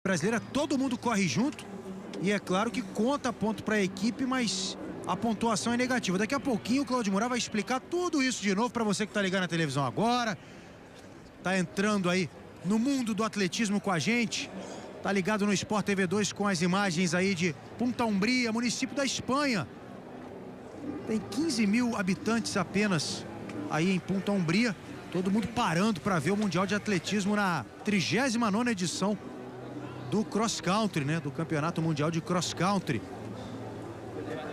brasileira, todo mundo corre junto e é claro que conta ponto para a equipe, mas a pontuação é negativa. Daqui a pouquinho o Claudio Murat vai explicar tudo isso de novo para você que está ligando na televisão agora, tá entrando aí no mundo do atletismo com a gente, tá ligado no Sport TV 2 com as imagens aí de Punta Umbria, município da Espanha. Tem 15 mil habitantes apenas aí em Punta Umbria. Todo mundo parando para ver o Mundial de Atletismo na 39ª edição do Cross Country, né? Do Campeonato Mundial de Cross Country.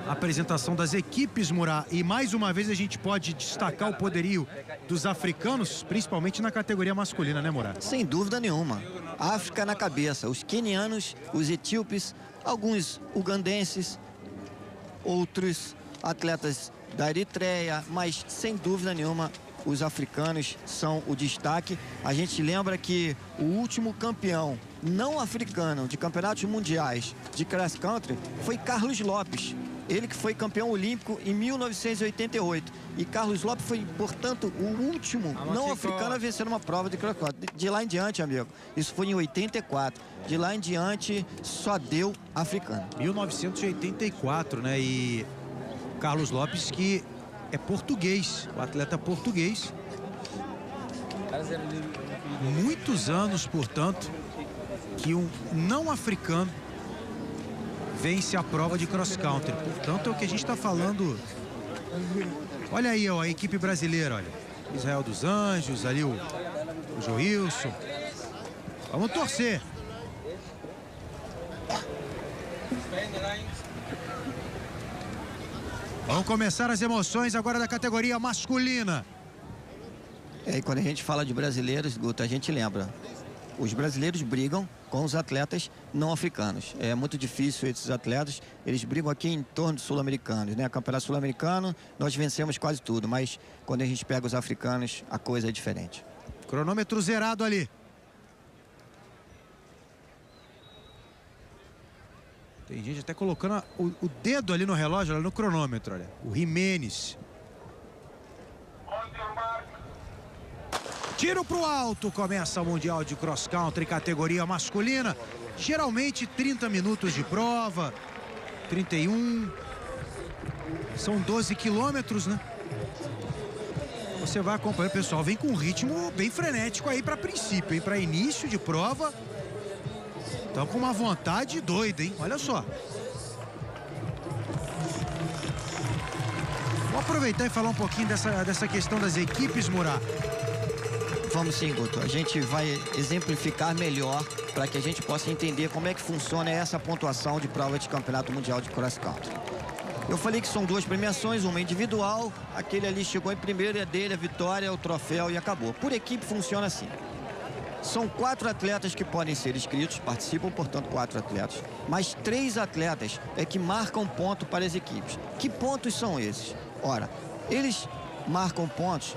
A apresentação das equipes, Murat. E mais uma vez a gente pode destacar o poderio dos africanos, principalmente na categoria masculina, né, Murat? Sem dúvida nenhuma. África na cabeça. Os quenianos, os etíopes, alguns ugandenses, outros atletas da Eritreia, mas sem dúvida nenhuma os africanos são o destaque. A gente lembra que o último campeão não africano de campeonatos mundiais de cross country foi Carlos Lopes. Ele que foi campeão olímpico em 1988. E Carlos Lopes foi, portanto, o último não africano a vencer uma prova de cross country. De lá em diante, amigo, isso foi em 84. De lá em diante, só deu africano. 1984, né? E Carlos Lopes, que é português, o atleta português. Muitos anos, portanto, que um não africano vence a prova de cross country. Portanto, é o que a gente está falando. Olha aí, ó, a equipe brasileira, olha. Israel dos Anjos, ali o Joilson. Vamos torcer. Vão começar as emoções agora da categoria masculina. E quando a gente fala de brasileiros, Guto, a gente lembra. Os brasileiros brigam com os atletas não africanos. É muito difícil esses atletas, eles brigam aqui em torno dos sul-americanos, né? Campeonato sul-americano, nós vencemos quase tudo, mas quando a gente pega os africanos, a coisa é diferente. Cronômetro zerado ali. Tem gente até colocando o dedo ali no relógio, ali no cronômetro, olha. O Jimenez. Tiro pro alto, começa o Mundial de Cross Country, categoria masculina. Geralmente 30 minutos de prova, 31. São 12 quilômetros, né? Você vai acompanhar, pessoal, vem com um ritmo bem frenético aí para princípio, hein? Para início de prova. Estão com uma vontade doida, hein? Olha só. Vou aproveitar e falar um pouquinho dessa questão das equipes, Murat. Vamos sim, Guto. A gente vai exemplificar melhor para que a gente possa entender como é que funciona essa pontuação de prova de campeonato mundial de cross country. Eu falei que são duas premiações, uma individual, aquele ali chegou em primeiro, é dele, a vitória, o troféu e acabou. Por equipe funciona assim. São 4 atletas que podem ser inscritos, participam, portanto, 4 atletas. Mas 3 atletas é que marcam ponto para as equipes. Que pontos são esses? Ora, eles marcam pontos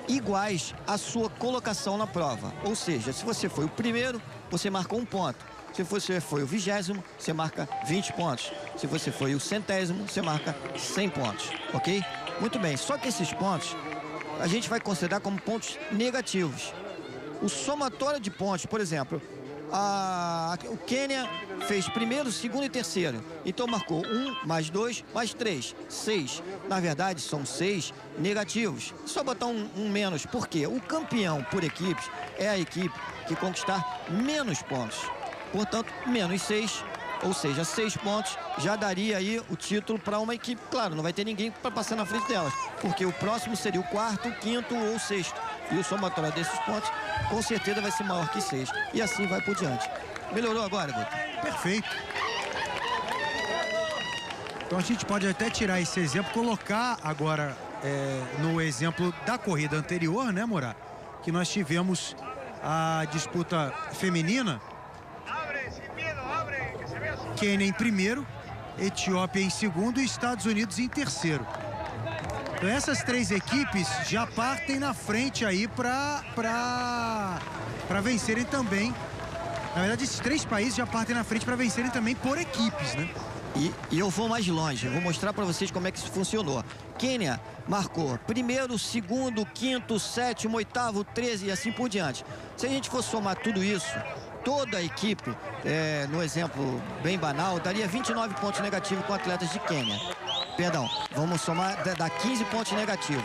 iguais à sua colocação na prova. Ou seja, se você foi o primeiro, você marcou 1 ponto. Se você foi o 20º, você marca 20 pontos. Se você foi o 100º, você marca 100 pontos, ok? Muito bem, só que esses pontos a gente vai considerar como pontos negativos. O somatório de pontos, por exemplo, o Quênia fez primeiro, segundo e terceiro. Então marcou 1, mais 2, mais 3, 6. Na verdade, são 6 negativos. Só botar um menos. Por quê? O campeão por equipes é a equipe que conquistar menos pontos. Portanto, menos 6, ou seja, 6 pontos já daria aí o título para uma equipe. Claro, não vai ter ninguém para passar na frente delas, porque o próximo seria o 4º, 5º ou 6º. E o somatório desses pontos, com certeza, vai ser maior que 6. E assim vai por diante. Melhorou agora, Guto? Perfeito. Então a gente pode até tirar esse exemplo, colocar agora no exemplo da corrida anterior, né, Murat? Que nós tivemos a disputa feminina. Quênia em primeiro, Etiópia em segundo e Estados Unidos em terceiro. Então essas 3 equipes já partem na frente aí para vencerem também. Na verdade, esses 3 países já partem na frente para vencerem também por equipes, né? E eu vou mais longe, eu vou mostrar para vocês como é que isso funcionou. Quênia marcou primeiro, segundo, quinto, sétimo, oitavo, 13 e assim por diante. Se a gente for somar tudo isso, toda a equipe, no exemplo bem banal, daria 29 pontos negativos com atletas de Quênia. Perdão, vamos somar, dá 15 pontos negativos.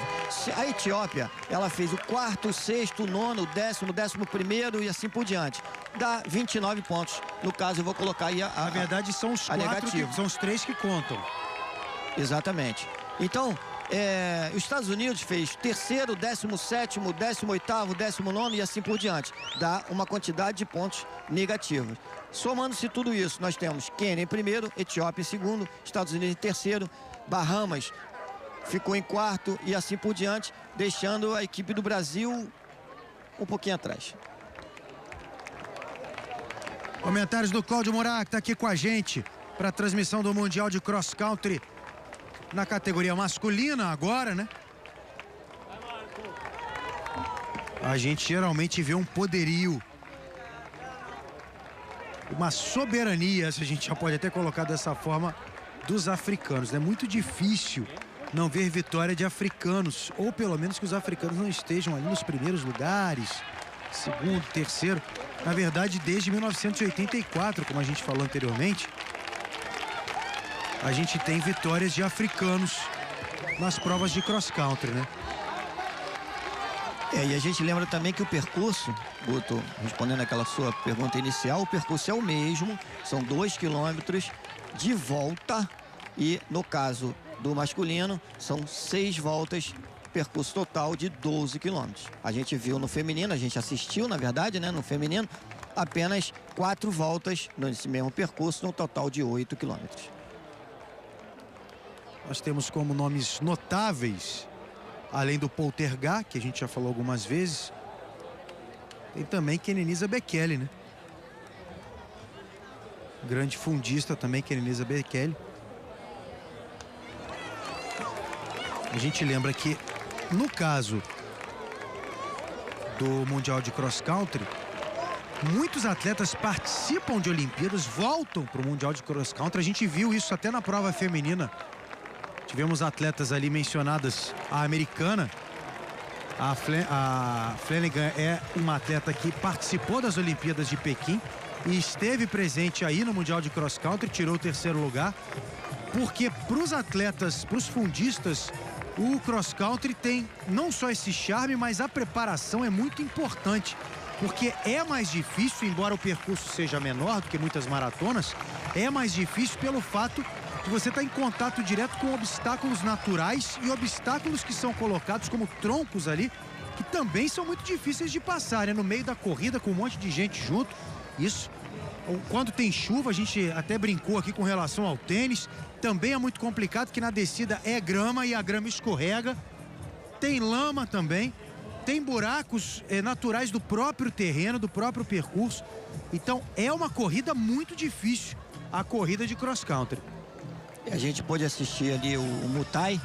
A Etiópia, ela fez o quarto, sexto, nono, décimo primeiro e assim por diante. Dá 29 pontos. No caso, eu vou colocar aí Na verdade, são os quatro, são os 3 que contam. Exatamente. Então, os Estados Unidos fez terceiro, 17º, 18º, 19º e assim por diante. Dá uma quantidade de pontos negativos. Somando-se tudo isso, nós temos Quênia em primeiro, Etiópia em segundo, Estados Unidos em terceiro, Bahamas ficou em quarto e assim por diante, deixando a equipe do Brasil um pouquinho atrás. Comentários do Cláudio Murat, que está aqui com a gente para a transmissão do Mundial de Cross Country na categoria masculina agora, né? A gente geralmente vê um poderio, uma soberania, se a gente já pode até colocar dessa forma, dos africanos. É muito difícil não ver vitória de africanos, ou pelo menos que os africanos não estejam ali nos primeiros lugares, segundo, terceiro. Na verdade, desde 1984, como a gente falou anteriormente, a gente tem vitórias de africanos nas provas de cross-country, né? E a gente lembra também que o percurso, Guto, respondendo aquela sua pergunta inicial, o percurso é o mesmo, são 2 quilômetros de volta e, no caso do masculino, são 6 voltas, percurso total de 12 quilômetros. A gente viu no feminino, a gente assistiu, na verdade, né, no feminino, apenas 4 voltas nesse mesmo percurso, no total de 8 quilômetros. Nós temos como nomes notáveis, além do Poltergar, que a gente já falou algumas vezes, tem também Kenenisa Bekele, né? Grande fundista também, Kenenisa Bekele. A gente lembra que, no caso do Mundial de Cross Country, muitos atletas participam de Olimpíadas, voltam para o Mundial de Cross Country. A gente viu isso até na prova feminina. Tivemos atletas ali mencionadas, a americana, a Flanagan é uma atleta que participou das Olimpíadas de Pequim e esteve presente aí no Mundial de Cross Country, tirou o 3º lugar, porque para os atletas, para os fundistas, o cross country tem não só esse charme, mas a preparação é muito importante, porque é mais difícil, embora o percurso seja menor do que muitas maratonas, é mais difícil pelo fato de você estar em contato direto com obstáculos naturais e obstáculos que são colocados como troncos ali, que também são muito difíceis de passar, né? No meio da corrida, com um monte de gente junto. Isso, quando tem chuva, a gente até brincou aqui com relação ao tênis, também é muito complicado, que na descida é grama e a grama escorrega. Tem lama também, tem buracos naturais do próprio terreno, do próprio percurso. Então é uma corrida muito difícil, a corrida de cross country. A gente pôde assistir ali o Mutai,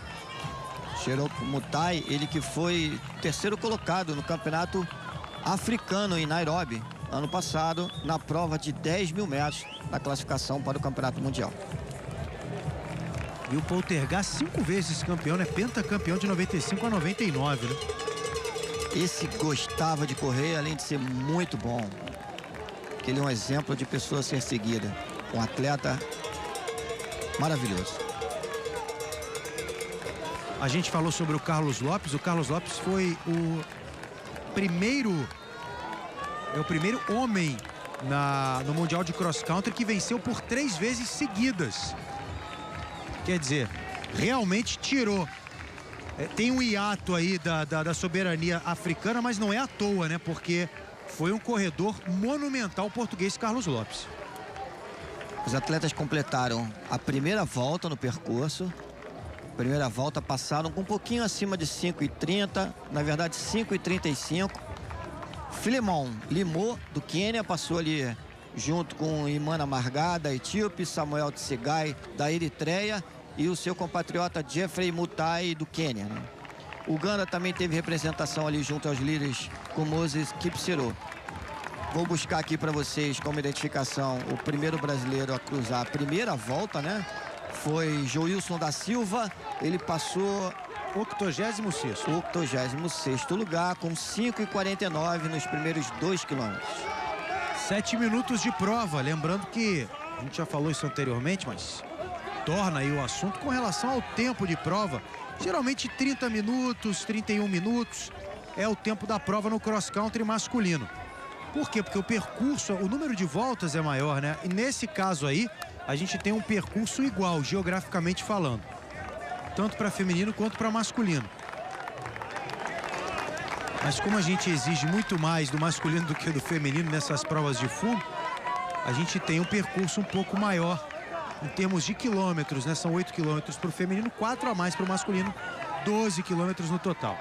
Cheroke Mutai, ele que foi 3º colocado no campeonato africano em Nairobi, ano passado, na prova de 10 mil metros, na classificação para o campeonato mundial. E o Poltergar 5 vezes campeão, né? Pentacampeão de 95 a 99, né? Esse gostava de correr, além de ser muito bom. Ele é um exemplo de pessoa a ser seguida. Um atleta maravilhoso. A gente falou sobre o Carlos Lopes. O Carlos Lopes foi o primeiro homem no Mundial de Cross Country que venceu por 3 vezes seguidas. Quer dizer, realmente tirou. Tem um hiato aí da soberania africana, mas não é à toa, né? Porque foi um corredor monumental português, Carlos Lopes. Os atletas completaram a primeira volta no percurso. Primeira volta passaram com um pouquinho acima de 5:30, na verdade 5:35. Filemon Limou, do Quênia, passou ali junto com Imana Margá, da Etíope, Samuel Tsegai, da Eritreia, e o seu compatriota Jeffrey Mutai, do Quênia, né? Uganda também teve representação ali junto aos líderes com Moses Kipsero. Vou buscar aqui para vocês como identificação o primeiro brasileiro a cruzar a primeira volta, né? Foi Joilson da Silva, ele passou 86º. 86º lugar, com 5:49 nos primeiros 2 quilômetros. 7 minutos de prova, lembrando que a gente já falou isso anteriormente, mas torna aí o assunto com relação ao tempo de prova. Geralmente 30 minutos, 31 minutos é o tempo da prova no cross country masculino. Por quê? Porque o percurso, o número de voltas é maior, né? E nesse caso aí, a gente tem um percurso igual, geograficamente falando. Tanto para feminino quanto para masculino. Mas como a gente exige muito mais do masculino do que do feminino nessas provas de fundo, a gente tem um percurso um pouco maior em termos de quilômetros, né? São 8 quilômetros para o feminino, 4 a mais para o masculino, 12 quilômetros no total.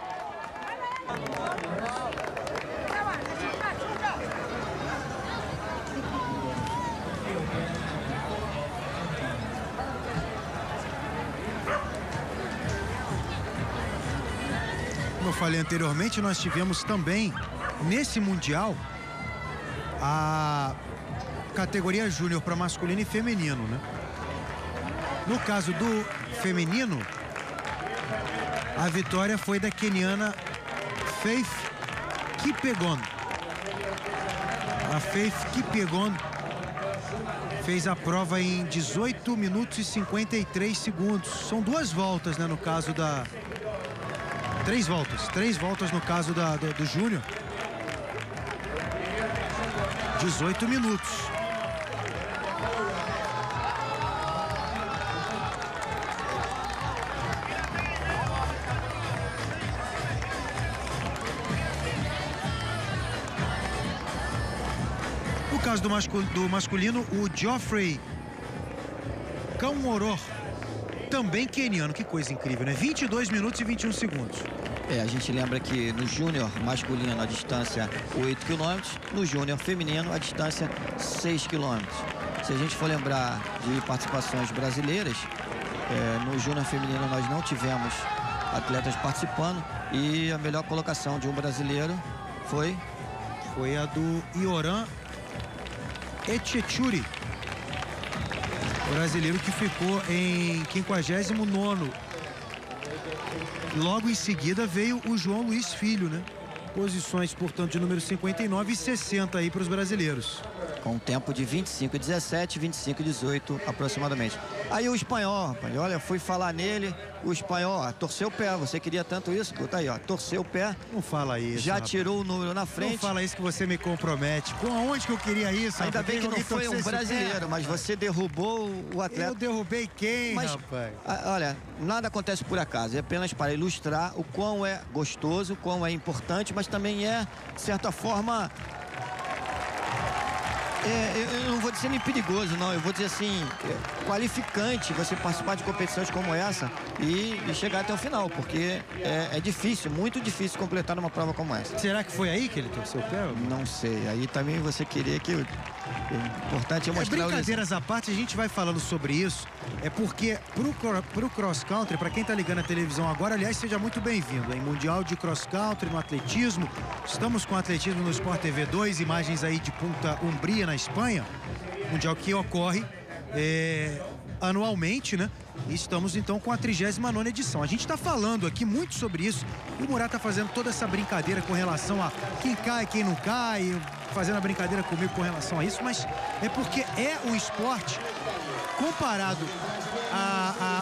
Como eu falei anteriormente, nós tivemos também, nesse Mundial, a categoria júnior para masculino e feminino, né? No caso do feminino, a vitória foi da queniana Faith Kipyegon. A Faith Kipyegon fez a prova em 18 minutos e 53 segundos. São 2 voltas, né, no caso da... 3 voltas no caso do júnior. 18 minutos. No caso do masculino, o Geoffrey Kamworor, também queniano. Que coisa incrível, né? 22 minutos e 21 segundos. A gente lembra que no júnior masculino a distância 8 km, no júnior feminino a distância 6 km. Se a gente for lembrar de participações brasileiras, no júnior feminino nós não tivemos atletas participando e a melhor colocação de um brasileiro foi a do Ioran Etchechuri, o brasileiro que ficou em 59º. Logo em seguida veio o João Luiz Filho, né? Posições, portanto, de número 59 e 60 aí para os brasileiros. Com um tempo de 25,17, 25,18 aproximadamente. Aí o espanhol, rapaz, olha, fui falar nele, o espanhol, torceu o pé, você queria tanto isso? Tá aí, ó, torceu o pé. Não fala isso, já rapaz. Tirou o número na frente. Não fala isso que você me compromete. Com aonde que eu queria isso, ainda rapaz? bem que não foi um brasileiro, mas você derrubou o atleta. Eu derrubei quem, rapaz? Olha, nada acontece por acaso, é apenas para ilustrar o quão é gostoso, o quão é importante, mas também é, de certa forma... eu não vou dizer nem perigoso, não. Eu vou dizer assim, qualificante você participar de competições como essa e chegar até o final, porque é difícil, muito difícil completar numa prova como essa. Será que foi aí que ele torceu o pé? Não sei. Aí também você queria que... O importante é mostrar... Brincadeiras à parte, a gente vai falando sobre isso. É porque pro cross country, para quem tá ligando a televisão agora, aliás, seja muito bem-vindo, hein? Mundial de cross country no atletismo. Estamos com atletismo no Sport TV 2, imagens aí de Punta Umbria, na Espanha. Mundial que ocorre anualmente, né? E estamos então com a 39ª edição. A gente está falando aqui muito sobre isso. E o Murat tá fazendo toda essa brincadeira com relação a quem cai, quem não cai, fazendo a brincadeira comigo com relação a isso, mas é porque é um esporte comparado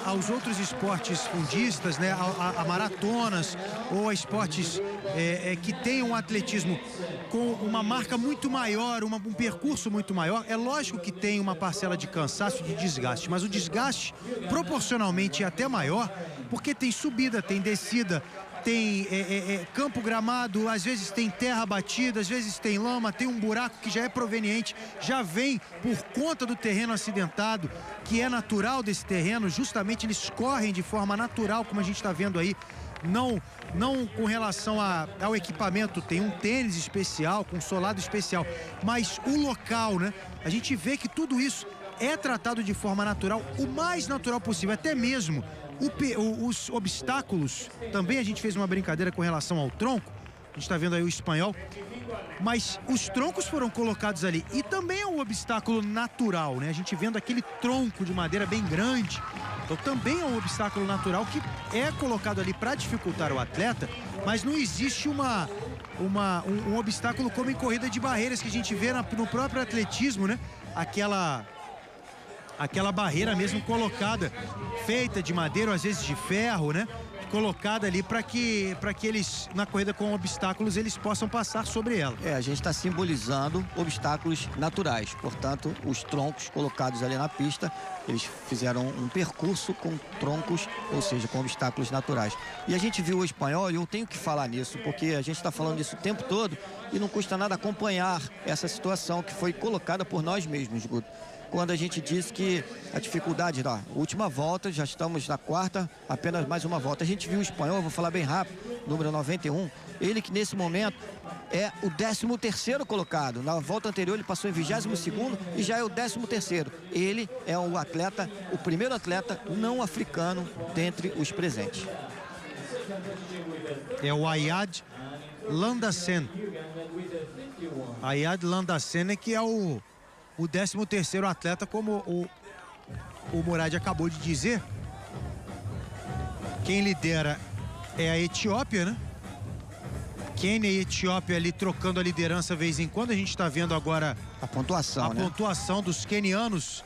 aos outros esportes fundistas, né, a maratonas ou a esportes que tem um atletismo com uma marca muito maior, um percurso muito maior. É lógico que tem uma parcela de cansaço e de desgaste, mas o desgaste proporcionalmente é até maior, porque tem subida, tem descida, tem campo gramado, às vezes tem terra batida, às vezes tem lama, tem um buraco que já é proveniente, já vem por conta do terreno acidentado, que é natural desse terreno, justamente eles correm de forma natural, como a gente está vendo aí, não com relação ao equipamento, tem um tênis especial, com solado especial, mas o local, né? A gente vê que tudo isso é tratado de forma natural, o mais natural possível, até mesmo os obstáculos. Também a gente fez uma brincadeira com relação ao tronco, a gente está vendo aí o espanhol, mas os troncos foram colocados ali e também é um obstáculo natural, né? A gente vendo aquele tronco de madeira bem grande, então também é um obstáculo natural que é colocado ali para dificultar o atleta, mas não existe um obstáculo como em corrida de barreiras que a gente vê no próprio atletismo, né? Aquela barreira mesmo colocada, feita de madeira, ou às vezes de ferro, né? Colocada ali para que eles, na corrida com obstáculos, eles possam passar sobre ela. A gente está simbolizando obstáculos naturais. Portanto, os troncos colocados ali na pista, eles fizeram um percurso com troncos, ou seja, com obstáculos naturais. E a gente viu o espanhol, e eu tenho que falar nisso, porque a gente está falando isso o tempo todo e não custa nada acompanhar essa situação que foi colocada por nós mesmos, Guto. Quando a gente disse que a dificuldade da última volta, já estamos na quarta, apenas mais uma volta. A gente viu o espanhol, vou falar bem rápido, número 91, ele que nesse momento é o 13º colocado. Na volta anterior ele passou em 22º e já é o 13º. Ele é o primeiro atleta não africano dentre os presentes. É o Ayad Landasen. Ayad Landasen que é o 13º atleta, como o Murad acabou de dizer. Quem lidera é a Etiópia, né? Quênia e Etiópia ali trocando a liderança de vez em quando. A gente está vendo agora a pontuação, né? Pontuação dos quenianos.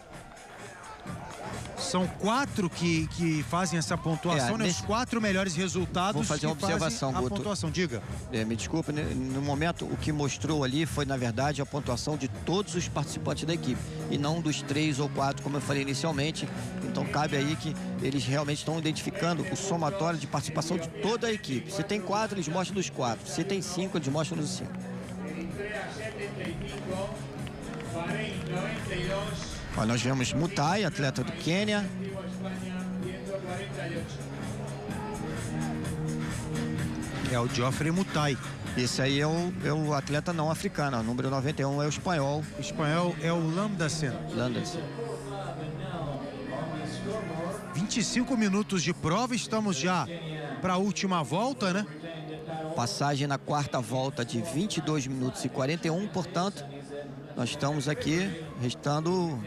São 4 que fazem essa pontuação, né? Os 4 melhores resultados. Vou fazer uma observação, Guto. A pontuação, diga. Me desculpe, né? No momento o que mostrou ali foi, na verdade, a pontuação de todos os participantes da equipe e não dos 3 ou 4, como eu falei inicialmente. Então cabe aí que eles realmente estão identificando o somatório de participação de toda a equipe. Se tem 4, eles mostram dos 4. Se tem 5, eles mostram dos 5. Olha, nós vemos Mutai, atleta do Quênia. É o Geoffrey Mutai. Esse aí é o atleta não africano. O número 91 é o espanhol. O espanhol é o Landasen. 25 minutos de prova, estamos já para a última volta, né? Passagem na quarta volta de 22 minutos e 41, portanto, nós estamos aqui restando.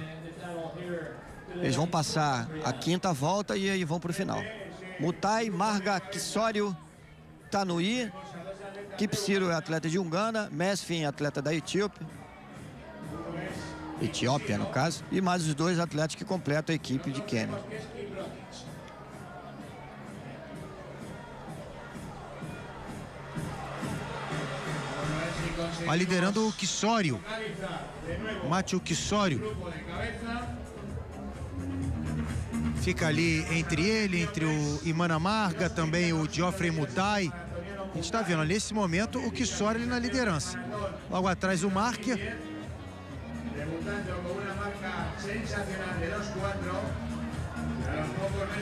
Eles vão passar a quinta volta e aí vão para o final. Mutai, Marga, Kisório, Tanui, Kipsiro é atleta de Uganda, Mesfin, atleta da Etiópia, no caso, e mais os 2 atletas que completam a equipe de Quênia. Liderando o Kisório, Matthew Kisório. Fica ali entre o Imana Marga, também o Geoffrey Mutai. A gente está vendo, nesse momento, o Kisório ali na liderança. Logo atrás o Marquia.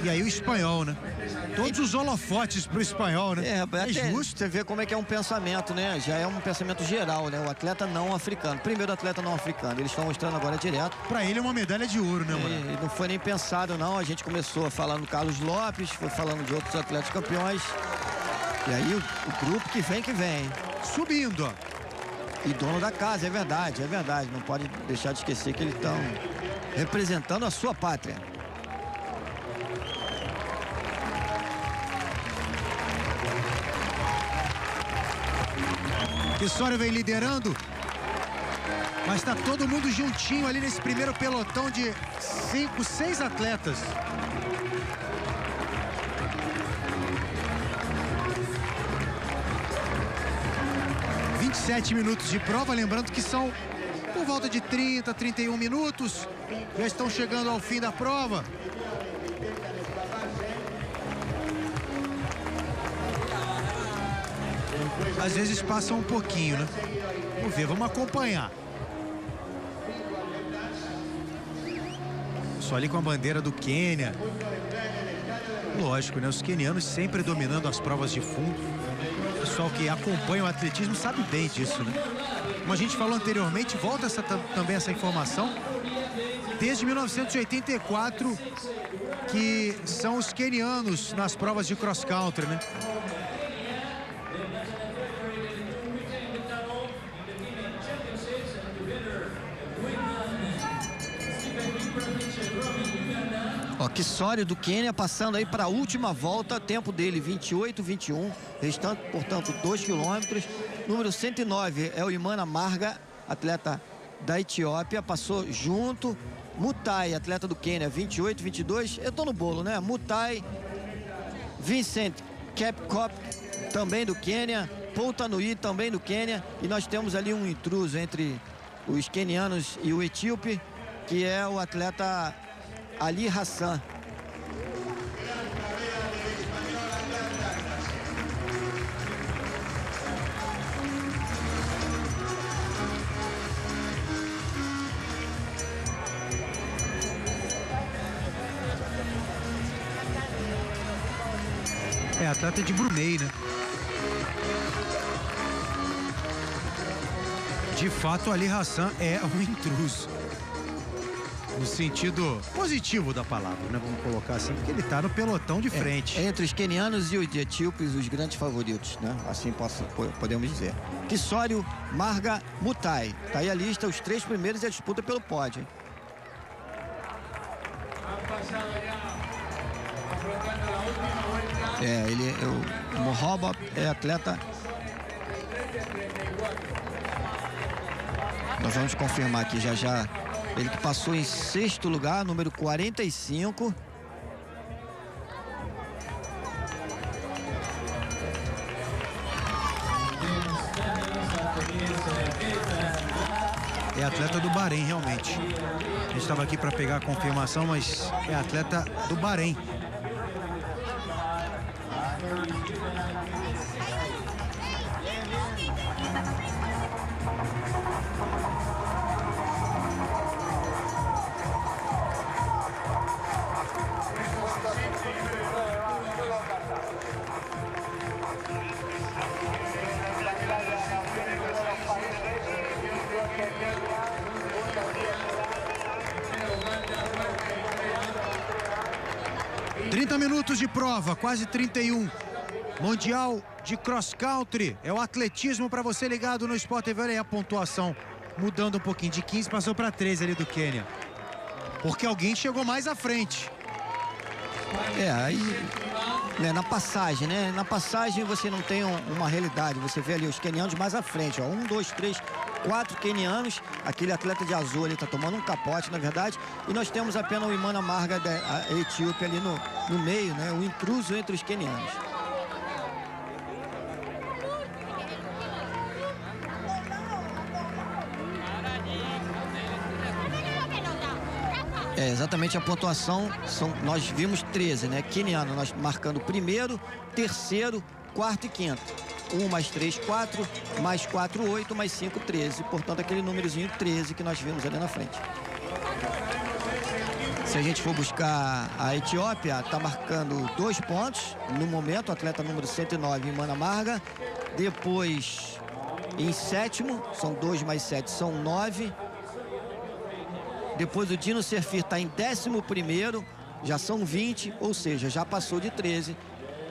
E aí o espanhol, né? Todos os holofotes pro espanhol, né? É justo. Você vê como é que é um pensamento, né? Já é um pensamento geral, né? O atleta não africano. Primeiro atleta não africano. Eles estão mostrando agora direto. Pra ele é uma medalha de ouro, né, mano? Não foi nem pensado, não. A gente começou falando do Carlos Lopes, foi falando de outros atletas campeões. E aí o grupo que vem. Subindo, ó. E dono da casa, é verdade. Não pode deixar de esquecer que eles estão representando a sua pátria. Kisório vem liderando, mas está todo mundo juntinho ali nesse primeiro pelotão de 5, 6 atletas. – 27 minutos de prova, lembrando que são por volta de 30, 31 minutos. Já estão chegando ao fim da prova. Às vezes passa um pouquinho, né? Vamos ver, vamos acompanhar. Só ali com a bandeira do Quênia. Lógico, né? Os quenianos sempre dominando as provas de fundo. O pessoal que acompanha o atletismo sabe bem disso, né? Como a gente falou anteriormente, volta também essa informação. Desde 1984, que são os quenianos nas provas de cross-country, né? Kisório do Quênia passando aí para a última volta, tempo dele 28-21, restando, portanto, 2 quilômetros. Número 109 é o Imana Marga, atleta da Etiópia, passou junto. Mutai, atleta do Quênia, 28, 22. Eu tô no bolo, né? Mutai, Vincent Kepkop, também do Quênia. Paul Tanui, também do Quênia. E nós temos ali um intruso entre os quenianos e o etíope, que é o atleta Ali Hassan. É atleta de Brunei, né? De fato, Ali Hassan é um intruso. No sentido positivo da palavra, né? Vamos colocar assim, porque ele tá no pelotão de frente. Entre os quenianos e os etíopes, os grandes favoritos, né? Assim podemos dizer. Kisório, Marga, Mutai. Tá aí a lista, os 3 primeiros e a disputa pelo pódio, hein? O Mohoba é atleta. Nós vamos confirmar aqui já. Ele que passou em 6º lugar, número 45. É atleta do Bahrein, realmente. A gente estava aqui para pegar a confirmação, mas é atleta do Bahrein. Minutos de prova, quase 31. Mundial de cross country. É o atletismo para você ligado no Sport TV. Olha aí a pontuação mudando um pouquinho. De 15 passou para 13 ali do Quênia. Porque alguém chegou mais à frente. Aí, né, na passagem, né? Na passagem você não tem uma realidade. Você vê ali os quenianos mais à frente, ó. 1, 2, 3, 4 quenianos. Aquele atleta de azul ali tá tomando um capote, na verdade. E nós temos apenas o Imana Marga da Etiópia ali no meio, né? O intruso entre os quenianos. Exatamente a pontuação, nós vimos 13, né? Queniano, nós marcando primeiro, terceiro, quarto e quinto. 1 mais 3, 4, mais 4, 8, mais 5, 13. Portanto, aquele númerozinho 13 que nós vimos ali na frente. Se a gente for buscar a Etiópia, está marcando 2 pontos. No momento, o atleta número 109, Imana Marga. Depois, em 7º, são 2 mais 7, são 9. Depois o Dino Serfir está em 11º, já são 20, ou seja, já passou de 13.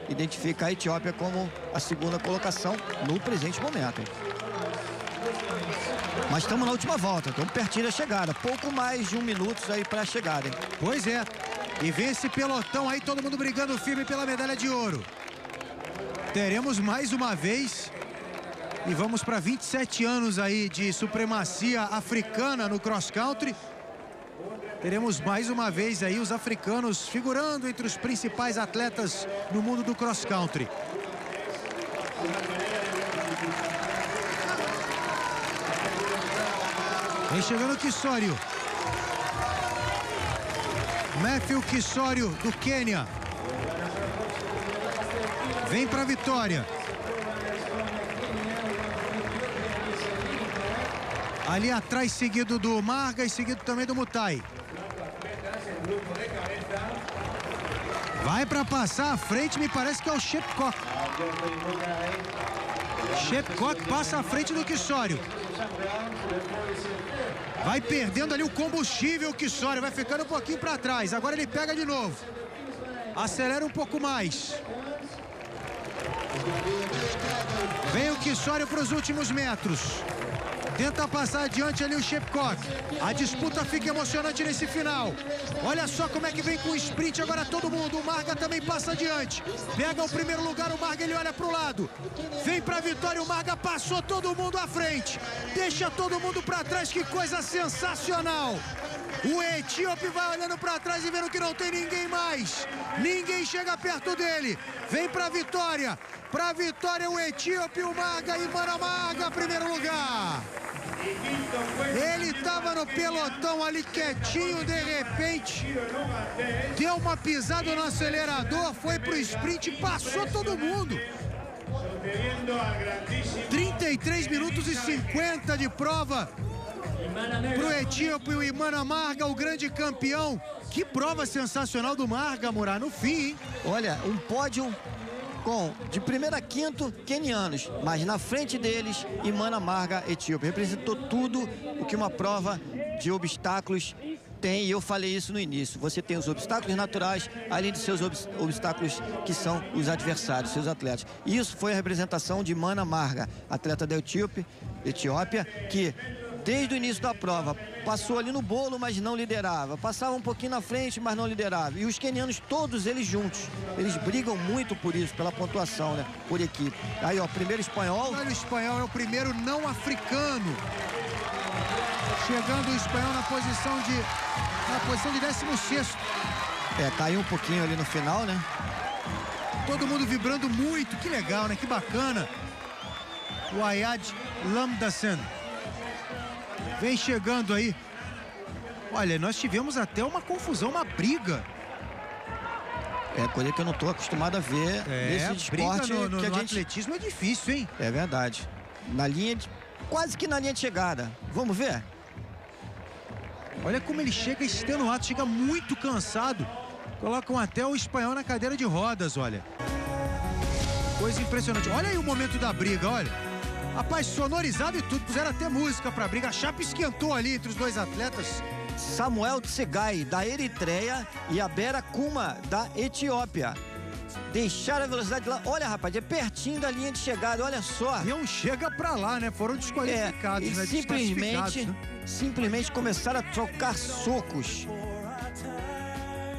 Identifica a Etiópia como a 2ª colocação no presente momento. Mas estamos na última volta, estamos pertinho da chegada. Pouco mais de 1 minuto aí para a chegada, hein? Pois é. E vem esse pelotão aí, todo mundo brigando firme pela medalha de ouro. Teremos mais uma vez. E vamos para 27 anos aí de supremacia africana no cross country. Teremos mais uma vez aí os africanos figurando entre os principais atletas no mundo do cross country. Vem chegando o Kisório. Matthew Kisório do Quênia. Vem para a vitória. Ali atrás, seguido do Marga e seguido também do Mutai. Vai para passar à frente, me parece que é o Shepkok. Shepkok passa à frente do Kisório. Vai perdendo ali o combustível, o Kisório vai ficando um pouquinho para trás. Agora ele pega de novo. Acelera um pouco mais. Vem o Kisório para os últimos metros. Tenta passar adiante ali o Chepkok. A disputa fica emocionante nesse final. Olha só como é que vem com o sprint agora todo mundo. O Marga também passa adiante. Pega o primeiro lugar, o Marga, ele olha pro lado. Vem pra vitória, o Marga passou todo mundo à frente. Deixa todo mundo pra trás, que coisa sensacional. O etíope vai olhando pra trás e vendo que não tem ninguém mais. Ninguém chega perto dele. Vem pra vitória. Pra vitória o etíope, o Marga, e Marga, primeiro lugar. Ele estava no pelotão ali quietinho, de repente deu uma pisada no acelerador, foi pro sprint e passou todo mundo. 33 minutos e 50 de prova pro etíope, o Imana Marga, o grande campeão. Que prova sensacional do Marga, Murat, no fim, hein? Olha, um pódio com, de primeiro a quinto, quenianos, mas na frente deles, Imana Marga, etíope. Representou tudo o que uma prova de obstáculos tem, e eu falei isso no início. Você tem os obstáculos naturais, além de seus obstáculos que são os adversários, seus atletas. Isso foi a representação de Imana Marga, atleta da Etiópia, que desde o início da prova passou ali no bolo, mas não liderava. Passava um pouquinho na frente, mas não liderava. E os quenianos, todos eles juntos, eles brigam muito por isso, pela pontuação, né? Por equipe. Aí, ó, primeiro espanhol. Olha, o espanhol é o primeiro não africano. Chegando o espanhol na posição de 16º. Caiu um pouquinho ali no final, né? Todo mundo vibrando muito. Que legal, né? Que bacana. O Ayad Lamdasan vem chegando aí. Olha, nós tivemos até uma confusão, uma briga. Coisa que eu não estou acostumado a ver nesse esporte. No atletismo é difícil, hein? É verdade. Quase que na linha de chegada. Vamos ver? Olha como ele chega extenuado, chega muito cansado. Colocam até o espanhol na cadeira de rodas, olha. Coisa impressionante. Olha aí o momento da briga, olha. Rapaz, sonorizado e tudo, puseram até música pra briga. A chapa esquentou ali entre os dois atletas. Samuel Tsegai, da Eritreia, e Abera Kuma, da Etiópia. Deixaram a velocidade lá. Olha, rapaz, é pertinho da linha de chegada, olha só. Não chega pra lá, né? Foram desqualificados, e né? Simplesmente começaram a trocar socos.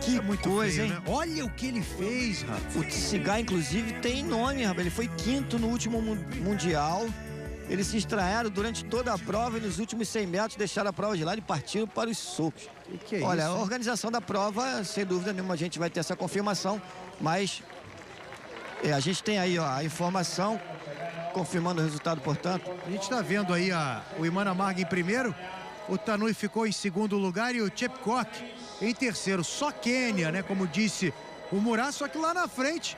Que muito coisa, feio, hein? Né? Olha o que ele fez, rapaz. O Tsegai, inclusive, tem nome, rapaz. Ele foi quinto no último Mundial. Eles se estranharam durante toda a prova e nos últimos 100 metros deixaram a prova de lado e partiram para os socos. Que é Olha, isso? A organização da prova, sem dúvida nenhuma, a gente vai ter essa confirmação, mas a gente tem aí, ó, a informação confirmando o resultado, portanto. A gente está vendo aí o Imana Marga em primeiro, o Tanui ficou em segundo lugar e o Chepkok em terceiro. Só Quênia, né, como disse o Murat, só que lá na frente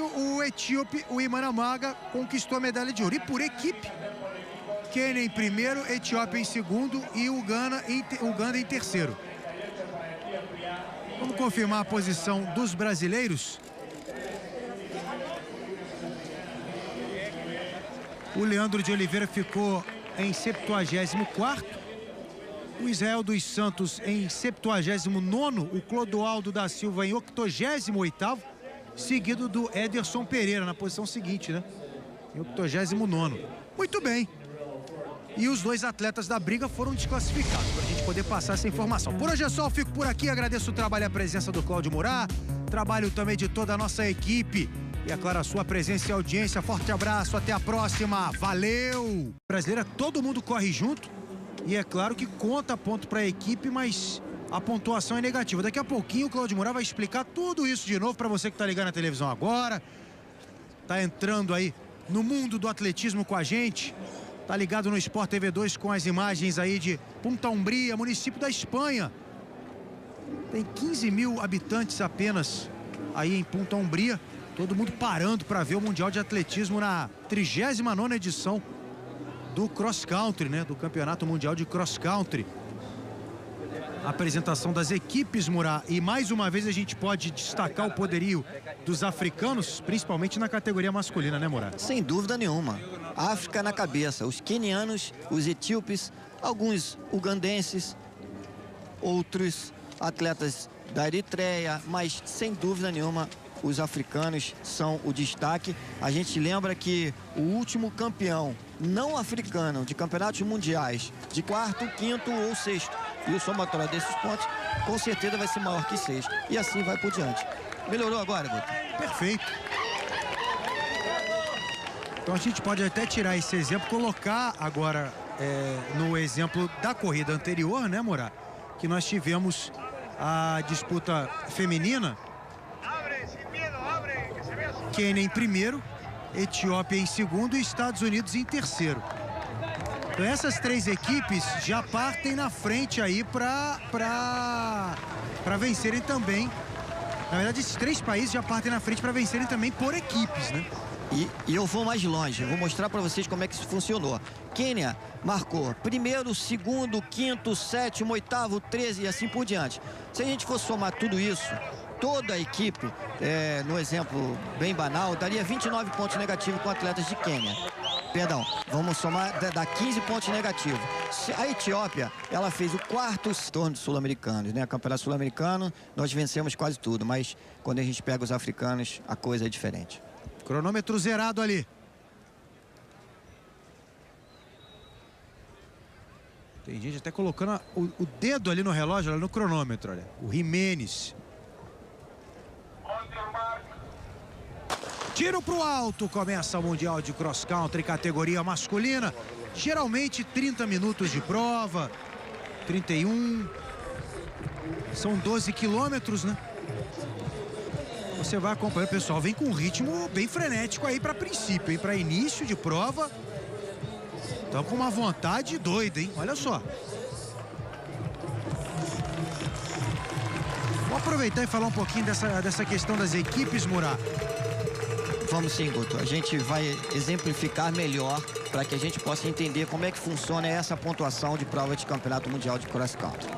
o etíope, o Imana Marga, conquistou a medalha de ouro. E por equipe, Quênia em primeiro, Etiópia em segundo e Uganda em terceiro. Vamos confirmar a posição dos brasileiros. O Leandro de Oliveira ficou em 74º. O Israel dos Santos em 79º. O Clodoaldo da Silva em 88º. Seguido do Ederson Pereira na posição seguinte, né? Em 89º. Muito bem. E os dois atletas da briga foram desclassificados, para a gente poder passar essa informação. Por hoje é só, eu fico por aqui. Agradeço o trabalho e a presença do Cláudio Murat. Trabalho também de toda a nossa equipe. E, é claro, a sua presença e audiência. Forte abraço, até a próxima. Valeu! Brasileira, todo mundo corre junto. E é claro que conta ponto para a equipe, mas a pontuação é negativa. Daqui a pouquinho o Cláudio Murat vai explicar tudo isso de novo para você que está ligando na televisão agora. Tá entrando aí no mundo do atletismo com a gente. Tá ligado no Sport TV 2 com as imagens aí de Punta Umbria, município da Espanha. Tem 15 mil habitantes apenas aí em Punta Umbria. Todo mundo parando para ver o Mundial de Atletismo na 39ª edição do Cross Country, né? Do Campeonato Mundial de Cross Country. A apresentação das equipes, Murat. E mais uma vez a gente pode destacar o poderio dos africanos, principalmente na categoria masculina, né, Murat? Sem dúvida nenhuma. África na cabeça. Os quenianos, os etíopes, alguns ugandenses, outros atletas da Eritreia, mas sem dúvida nenhuma os africanos são o destaque. A gente lembra que o último campeão não africano de campeonatos mundiais de quarto, quinto ou sexto. E o somatório desses pontos, com certeza, vai ser maior que 6. E assim vai por diante. Melhorou agora, Guto? Perfeito. Então a gente pode até tirar esse exemplo, colocar agora no exemplo da corrida anterior, né, Moura? Que nós tivemos a disputa feminina. Quênia em primeiro, Etiópia em segundo e Estados Unidos em terceiro. Então essas 3 equipes já partem na frente aí para vencerem também. Na verdade, esses 3 países já partem na frente para vencerem também por equipes, né? E eu vou mais longe, eu vou mostrar para vocês como é que isso funcionou. Quênia marcou primeiro, segundo, quinto, sétimo, oitavo, 13 e assim por diante. Se a gente for somar tudo isso, toda a equipe, no exemplo bem banal, daria 29 pontos negativos com atletas de Quênia. Perdão, vamos somar, dá 15 pontos negativos. A Etiópia, ela fez o 4º torneio sul-americano, né? Campeonato sul-americano, nós vencemos quase tudo, mas quando a gente pega os africanos, a coisa é diferente. Cronômetro zerado ali. Tem gente até colocando o dedo ali no relógio, ali no cronômetro, olha. O Jimenez. Tiro pro alto, começa o Mundial de Cross Country, categoria masculina. Geralmente 30 minutos de prova, 31. São 12 quilômetros, né? Você vai acompanhar, o pessoal vem com um ritmo bem frenético aí para princípio, hein? Para início de prova. Estão com uma vontade doida, hein? Olha só. Vou aproveitar e falar um pouquinho dessa questão das equipes, Moura. Vamos sim, Guto. A gente vai exemplificar melhor para que a gente possa entender como é que funciona essa pontuação de prova de campeonato mundial de cross country.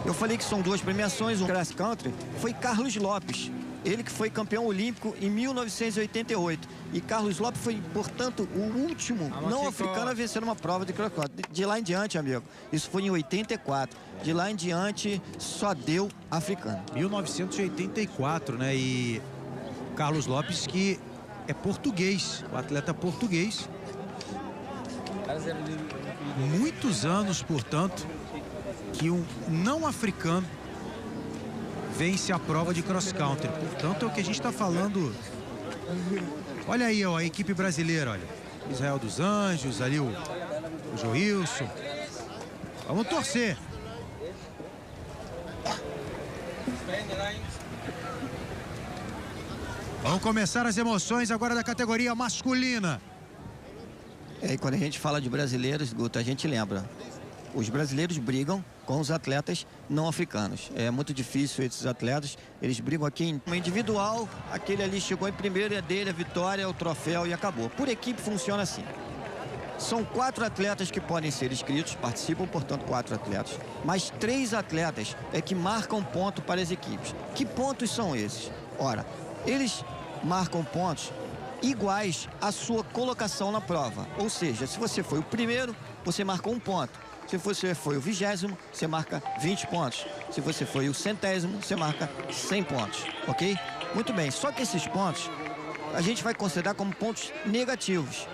Eu falei que são 2 premiações. O cross country foi Carlos Lopes. Ele que foi campeão olímpico em 1988. E Carlos Lopes foi, portanto, o último não africano a vencer uma prova de cross country. De lá em diante, amigo, isso foi em 84. De lá em diante, só deu africano. 1984, né? E Carlos Lopes, que é português, o atleta português. Muitos anos, portanto, que um não africano vence a prova de cross country. Portanto, é o que a gente está falando. Olha aí, ó, a equipe brasileira, olha. Israel dos Anjos, ali o Joilson. Vamos torcer. Vão começar as emoções agora da categoria masculina. E quando a gente fala de brasileiros, Guto, a gente lembra. Os brasileiros brigam com os atletas não africanos. É muito difícil esses atletas, eles brigam aqui em individual, aquele ali chegou em primeiro, é dele, a vitória, é o troféu e acabou. Por equipe funciona assim. São 4 atletas que podem ser inscritos, participam, portanto, 4 atletas. Mas 3 atletas é que marcam ponto para as equipes. Que pontos são esses? Ora, eles marcam pontos iguais à sua colocação na prova. Ou seja, se você foi o primeiro, você marcou 1 ponto. Se você foi o 20º, você marca 20 pontos. Se você foi o 100º, você marca 100 pontos, ok? Muito bem, só que esses pontos a gente vai considerar como pontos negativos.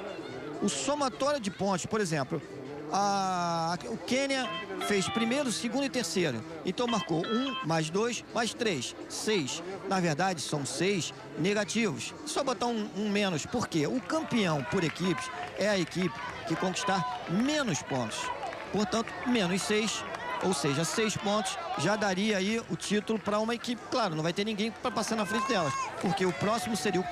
O somatório de pontos, por exemplo, o Quênia fez primeiro, segundo e terceiro. Então marcou 1, mais 2, mais 3, 6. Na verdade, são 6 negativos. Só botar um menos, porque o campeão por equipes é a equipe que conquistar menos pontos. Portanto, menos 6, ou seja, 6 pontos, já daria aí o título para uma equipe. Claro, não vai ter ninguém para passar na frente delas, porque o próximo seria o